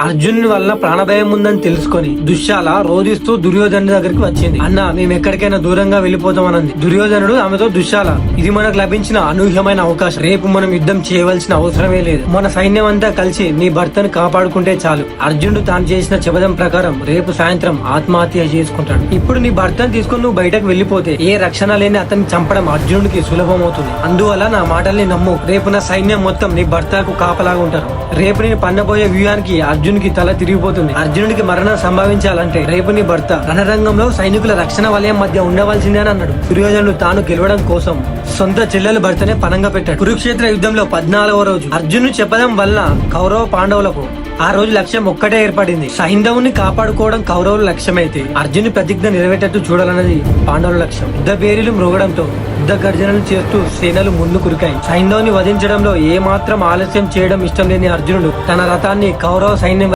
అర్జున్ వల్ల ప్రాణభయం ఉందని తెలుసుకొని దుశ్శాల రోధిస్తూ దుర్యోధను దగ్గరికి వచ్చింది. అన్న, మేము ఎక్కడికైనా దూరంగా వెళ్ళిపోతామన్నది. దుర్యోధనుడు ఆమెతో, దుశ్శాల, ఇది మనకు లభించిన అనూహ్యమైన అవకాశం. రేపు మనం యుద్ధం చేయవలసిన అవసరమే లేదు. మన సైన్యం అంతా కలిసి నీ భర్తను కాపాడుకుంటే చాలు. అర్జునుడు తాను చేసిన శపథం ప్రకారం రేపు సాయంత్రం ఆత్మహత్య చేసుకుంటాడు. ఇప్పుడు నీ భర్తను తీసుకుని నువ్వు బయటకు వెళ్లిపోతే ఏ రక్షణ లేని అతన్ని చంపడం అర్జునుడికి సులభమవుతుంది. అందువల్ల నా మాటల్ని నమ్ము. రేపు నా సైన్యం మొత్తం నీ భర్తకు కాపలాగా ఉంటారు. రేపు నేను పన్నబోయే వ్యూహానికి అర్జునుడికి తల తిరిగిపోతుంది. అర్జునుడికి మరణం సంభవించాలంటే రేపు నీ భర్త రణరంగంలో సైనికుల రక్షణ వలయం మధ్య ఉండవలసిందే అని అన్నాడు. దుర్యోధనుడు తాను గెలవడం కోసం సొంత చెల్లెలు భర్తనే పనంగా పెట్టాడు. కురుక్షేత్ర యుద్ధంలో 14వ రోజు అర్జునుడు చెప్పడం వల్ల కౌరవ పాండవులకు ఆ రోజు లక్ష్యం ఒక్కటే ఏర్పడింది. సైంధవుని కాపాడుకోవడం కౌరవుల లక్ష్యమైతే అర్జును ప్రతిజ్ఞ నెరవేటట్టు చూడాలన్నది పాండవుల లక్ష్యం. యుద్ధ పేరీలు మ్రోగడంతో యుద్ధ గర్జనలు చేస్తూ సేనలు ముందు కురికాయి. సైంధవుని వధించడంలో ఏ మాత్రం ఆలస్యం చేయడం ఇష్టం లేని అర్జునుడు తన రథాన్ని కౌరవ సైన్యం